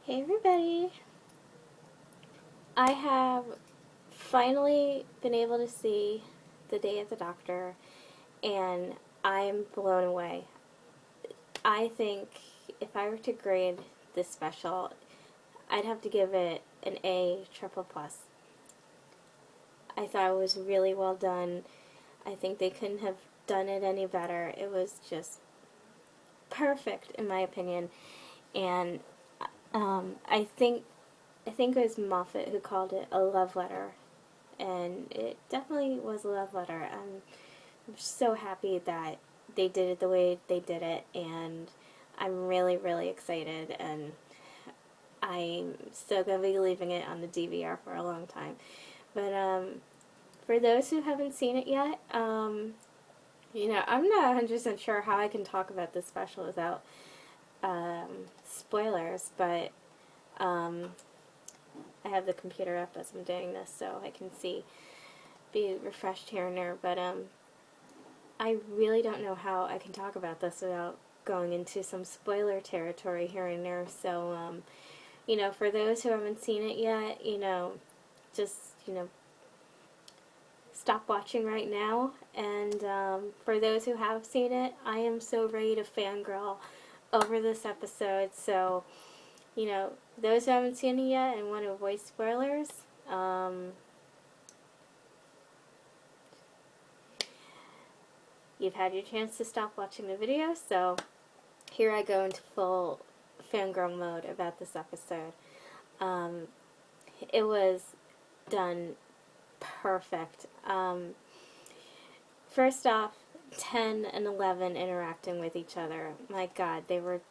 Hey everybody! I have finally been able to see The Day of the Doctor, and I'm blown away. I think if I were to grade this special, I'd have to give it an A triple plus. I thought it was really well done. I think they couldn't have done it any better. It was just perfect in my opinion, and I think it was Moffat who called it a love letter, and it definitely was a love letter. I'm so happy that they did it the way they did it, and I'm really, really excited, and I'm still going to be leaving it on the DVR for a long time. But for those who haven't seen it yet, I'm not 100% sure how I can talk about this special without spoilers, but I have the computer up as I'm doing this so I can be refreshed here and there, but I really don't know how I can talk about this without going into some spoiler territory here and there. So, for those who haven't seen it yet, just, stop watching right now. And for those who have seen it, I am so ready to fangirl over this episode. So, those who haven't seen it yet and want to avoid spoilers, you've had your chance to stop watching the video, so here I go into full fangirl mode about this episode. It was done perfect. First off, 10 and 11 interacting with each other. My God, they were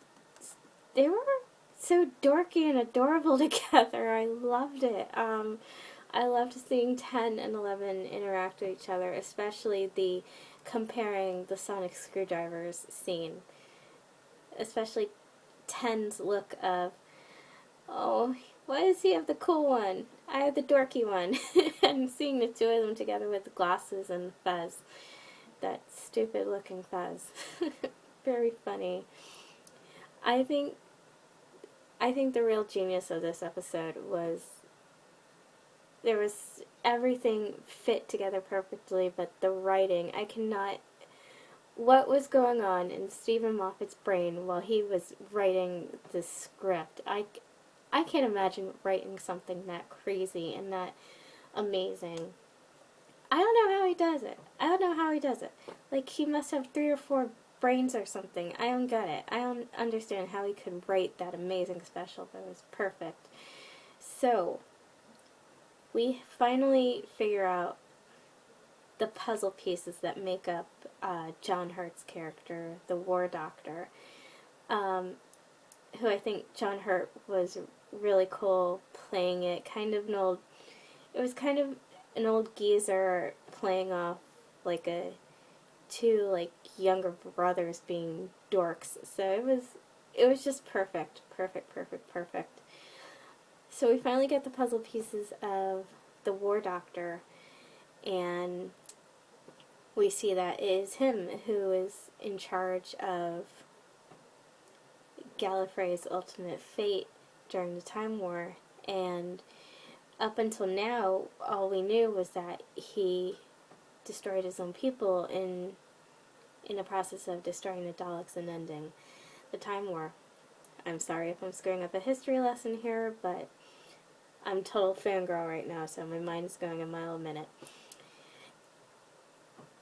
so dorky and adorable together. I loved it. I loved seeing 10 and 11 interact with each other, especially the comparing the sonic screwdrivers scene. Especially 10's look of, oh, why does he have the cool one? I have the dorky one. And seeing the two of them together with the glasses and the fez. That stupid looking fez. Very funny. I think the real genius of this episode was there was everything fit together perfectly, but the writing, what was going on in Stephen Moffat's brain while he was writing this script. I can't imagine writing something that crazy and that amazing. I don't know how he does it. Like, he must have 3 or 4 brains or something. I don't get it. I don't understand how he could write that amazing special, but it was perfect. So, we finally figure out the puzzle pieces that make up John Hurt's character, the War Doctor, who I think John Hurt was really cool playing it. It was kind of an old geezer playing off like two younger brothers being dorks. So it was just perfect. So we finally get the puzzle pieces of the War Doctor, and we see that it is him who is in charge of Gallifrey's ultimate fate during the Time War. And up until now, all we knew was that he destroyed his own people in the process of destroying the Daleks and ending the Time War. I'm sorry if I'm screwing up a history lesson here, but I'm total fangirl right now, so my mind is going a mile a minute.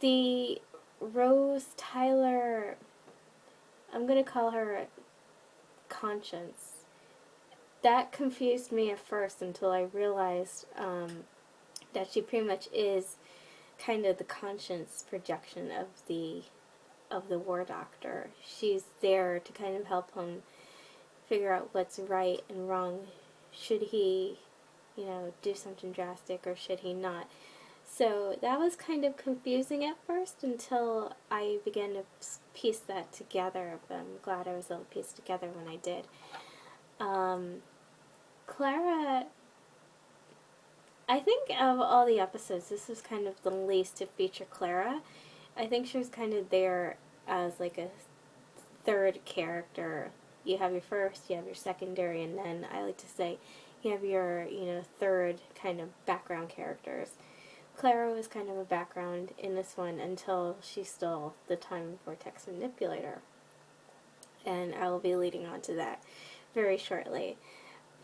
The Rose Tyler, I'm going to call her Conscience. That confused me at first until I realized that she pretty much is kind of the conscience projection of the War Doctor. She's there to kind of help him figure out what's right and wrong. Should he, do something drastic, or should he not? So that was kind of confusing at first until I began to piece that together, but I'm glad I was able to piece it together when I did. Clara, I think of all the episodes, this was kind of the least to feature Clara. I think she was kind of there as like a third character you have your first, you have your secondary, and then I like to say you have your, third kind of background characters. Clara was kind of a background in this one until she stole the time vortex manipulator. And I will be leading on to that very shortly.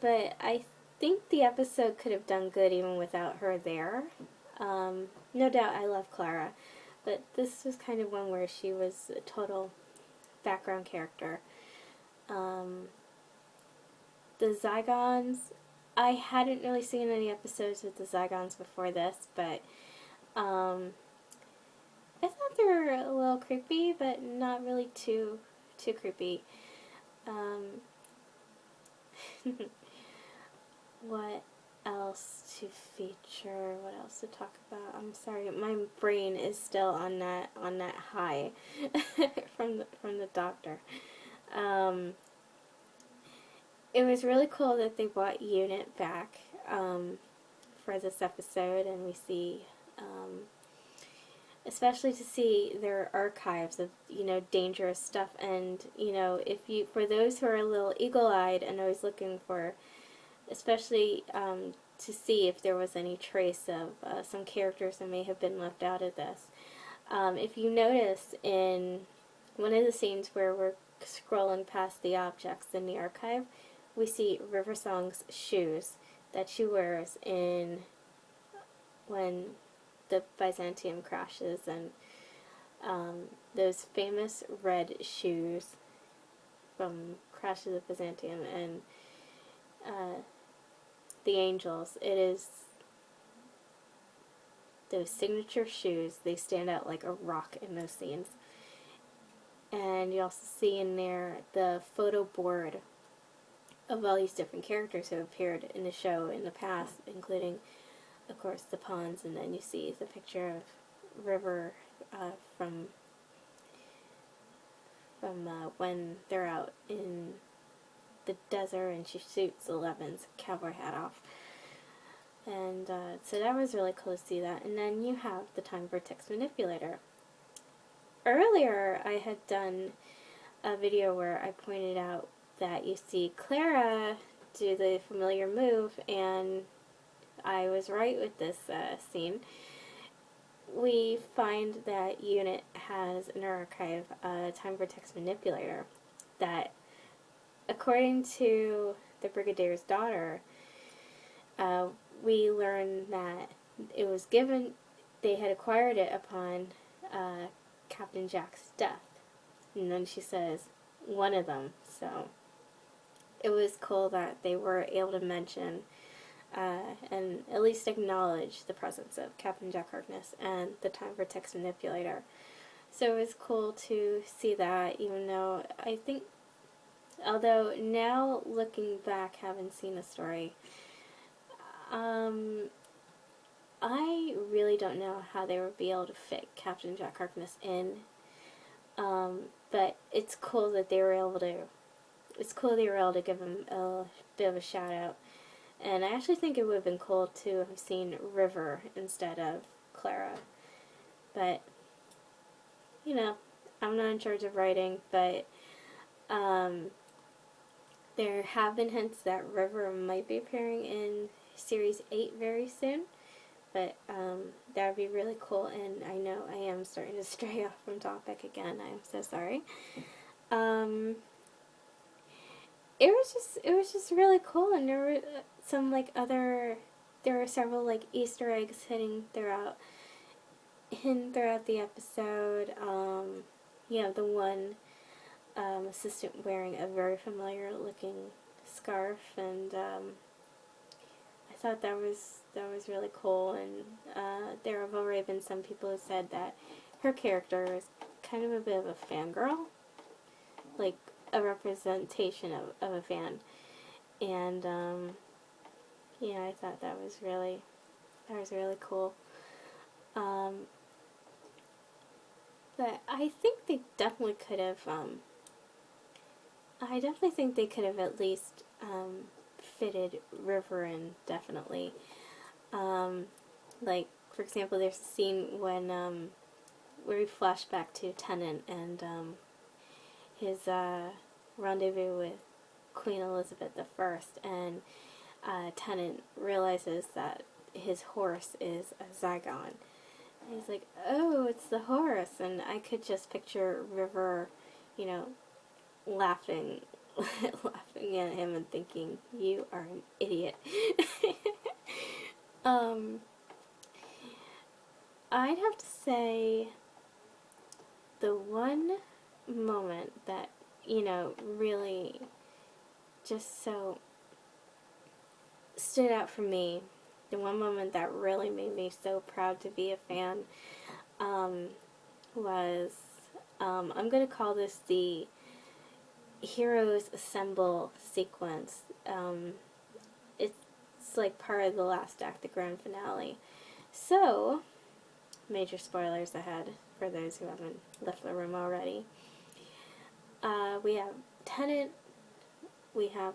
But I think the episode could have done good even without her there. No doubt I love Clara, but this was kind of one where she was a total background character. The Zygons, I hadn't really seen any episodes with the Zygons before this, but I thought they were a little creepy, but not really too creepy. What else to feature? What else to talk about? I'm sorry, my brain is still on that high from the doctor. It was really cool that they brought Unit back for this episode, and we see, especially to see their archives of dangerous stuff, and if you, for those who are a little eagle-eyed and always looking for, especially to see if there was any trace of some characters that may have been left out of this. If you notice in one of the scenes where we're scrolling past the objects in the archive, we see Riversong's shoes that she wears when the Byzantium crashes, and those famous red shoes from Crashes of Byzantium and the Angels. It is those signature shoes. They stand out like a rock in those scenes. And you also see in there the photo board of all these different characters who appeared in the show in the past, including, of course, the pawns, and then you see the picture of River from when they're out in the desert and she shoots Eleven's cowboy hat off. And so that was really cool to see that. And then you have the time vortex manipulator. Earlier I had done a video where I pointed out that you see Clara do the familiar move, and I was right with this scene. We find that Unit has in her archive a time vortex manipulator that, according to the Brigadier's daughter, we learn that it was given, they had acquired it upon Captain Jack's death. And then she says, one of them. So it was cool that they were able to mention and at least acknowledge the presence of Captain Jack Harkness and the time vortex manipulator. So it was cool to see that, even though I think, although now looking back, having seen the story, I really don't know how they would be able to fit Captain Jack Harkness in, but it's cool that they were able to, give him a bit of a shout out. And I actually think it would have been cool to have seen River instead of Clara. But, I'm not in charge of writing, but there have been hints that River might be appearing in Series 8 very soon. But that would be really cool, and I know I am starting to stray off from topic again. I'm so sorry. It was just really cool, and there were some there were several Easter eggs hidden throughout the episode. The one assistant wearing a very familiar looking scarf, and I thought that was really cool. And there have already been some people who said that her character is kind of a bit of a fangirl, like a representation of a fan. And I thought that was really cool. But I think they definitely could have. I definitely think they could have at least fitted River in, definitely. For example, there's a scene when where we flash back to Tennant and his rendezvous with Queen Elizabeth I, and Tennant realizes that his horse is a zygon. And he's like, oh, it's the horse. And I could just picture River, you know, laughing, laughing at him and thinking, you are an idiot. um, I'd have to say the one moment that, you know, really just so stood out for me, the one moment that really made me so proud to be a fan, was, I'm going to call this the Heroes Assemble sequence. It's like part of the last act, the grand finale. So, major spoilers ahead for those who haven't left the room already. We have Tennant, we have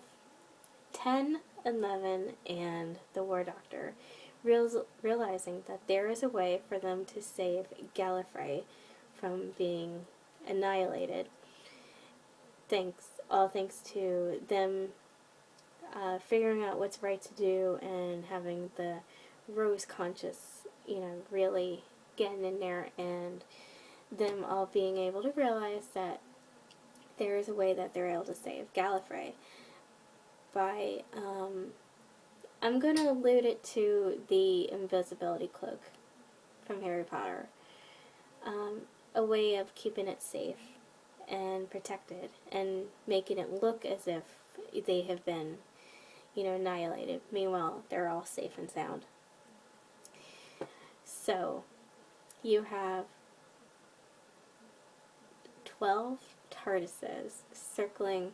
10, 11, and the War Doctor realizing that there is a way for them to save Gallifrey from being annihilated. All thanks to them figuring out what's right to do and having the Rose conscious, you know, really getting in there, and them all being able to realize that there is a way that they're able to save Gallifrey by, I'm going to allude it to the invisibility cloak from Harry Potter. A way of keeping it safe and protected and making it look as if they have been, you know, annihilated. Meanwhile, they're all safe and sound. So, you have 12 TARDISes circling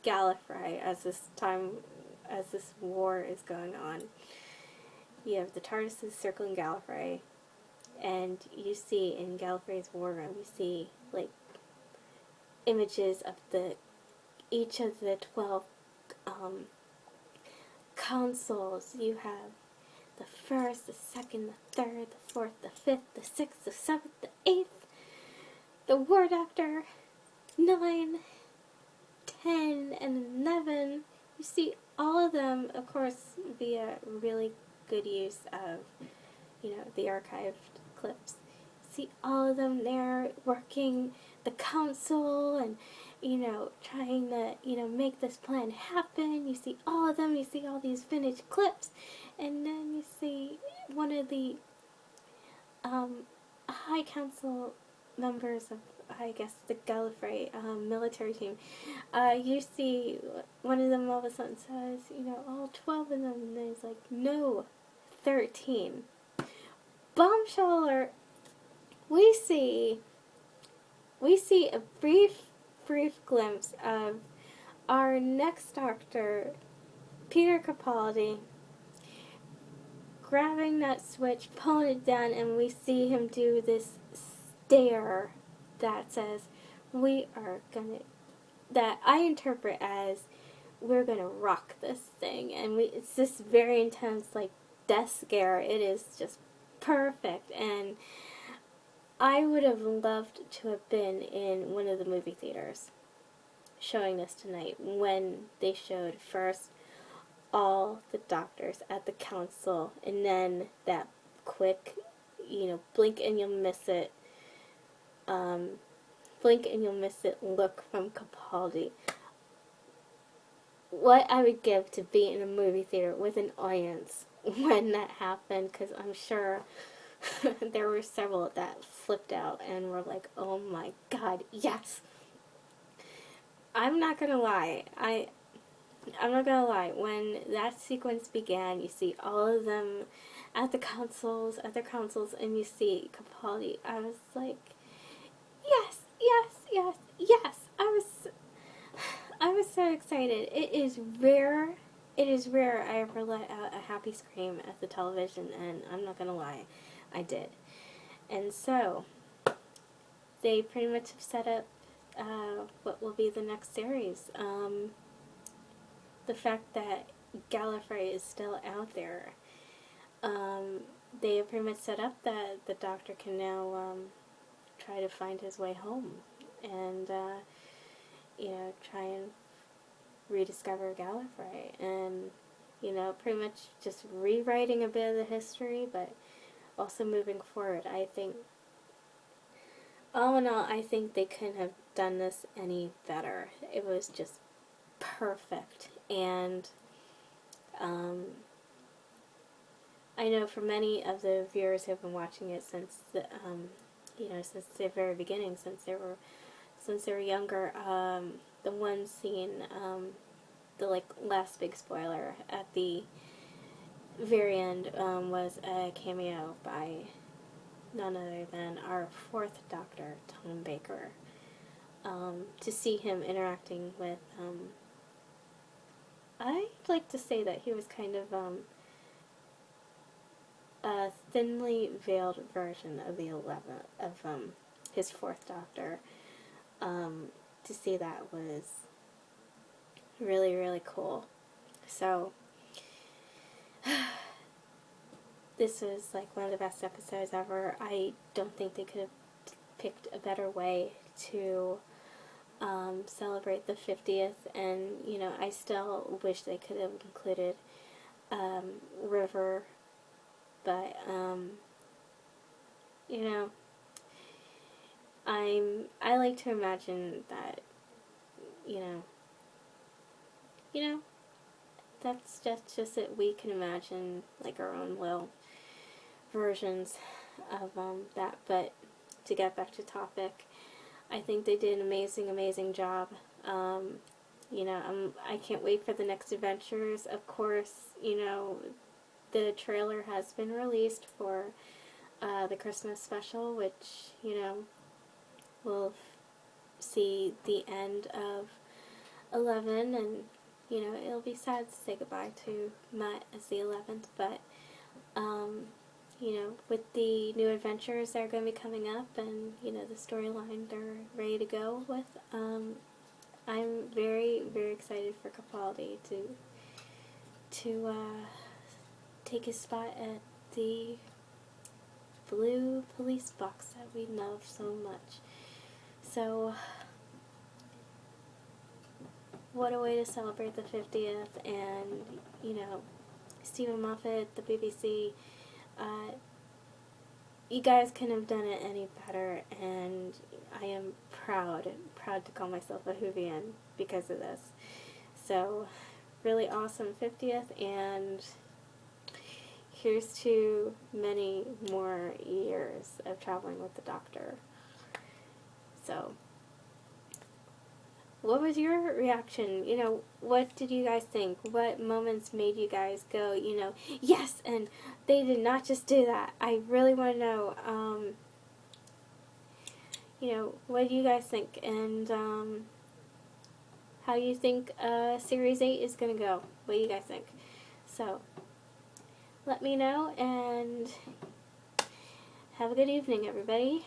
Gallifrey as this war is going on. You have the TARDISes circling Gallifrey, and you see in Gallifrey's war room, you see like images of each of the 12 consoles. You have the first, the second, the third, the fourth, the fifth, the sixth, the seventh, the eighth, the War Doctor, 9, 10, and 11. You see all of them, of course, via really good use of, you know, the archived clips. You see all of them there working the council and, you know, trying to, you know, make this plan happen. You see all of them, you see all these vintage clips, and then you see one of the High Council members of, I guess, the Gallifrey military team. You see one of them all of a sudden says, you know, all 12 of them, and then he's like, no, 13. Bombshell alert. We see a brief glimpse of our next Doctor, Peter Capaldi, grabbing that switch, pulling it down, and we see him do this stare that says, that I interpret as, we're gonna rock this thing, and it's this very intense, like, death scare. It is just perfect, and I would have loved to have been in one of the movie theaters showing this tonight when they showed first all the doctors at the council, and then that quick, you know, blink and you'll miss it look from Capaldi. What I would give to be in a movie theater with an audience when that happened, because I'm sure there were several that flipped out and were like, oh my god, yes! I'm not gonna lie, when that sequence began, you see all of them at their councils, and you see Capaldi, I was like, yes, yes, yes, yes! I was so excited. It is rare I ever let out a happy scream at the television, and I'm not gonna lie, I did. And so, they pretty much have set up what will be the next series. The fact that Gallifrey is still out there. They have pretty much set up that the Doctor can now try to find his way home. And try and rediscover Gallifrey, and, pretty much just rewriting a bit of the history, but also moving forward. I think, all in all, I think they couldn't have done this any better. It was just perfect, and I know for many of the viewers who have been watching it since since the very beginning, since they were younger, the one scene, the last big spoiler at the very end, was a cameo by none other than our fourth Doctor, Tom Baker. To see him interacting with, I'd like to say that he was kind of a thinly veiled version of his fourth Doctor. To see that was really, really cool. So this was one of the best episodes ever. I don't think they could have picked a better way to celebrate the 50th, and I still wish they could have included River, but I like to imagine that that's just it. We can imagine our own little versions of that. But to get back to topic, I think they did an amazing job. I can't wait for the next adventures. Of course, the trailer has been released for the Christmas special, which we'll see the end of 11, and it'll be sad to say goodbye to Matt as the 11th, but with the new adventures that are going to be coming up, and the storyline they're ready to go with, I'm very, very excited for Capaldi to take his spot at the blue police box that we love so much. So what a way to celebrate the 50th, and Stephen Moffat, the BBC, you guys couldn't have done it any better, and I am proud to call myself a Whovian because of this. So really awesome 50th, and here's to many more years of traveling with the Doctor. So what was your reaction? What did you guys think? What moments made you guys go, yes, and they did not just do that? I really want to know, what do you guys think? And how do you think Series 8 is going to go? What do you guys think? So let me know, and have a good evening, everybody.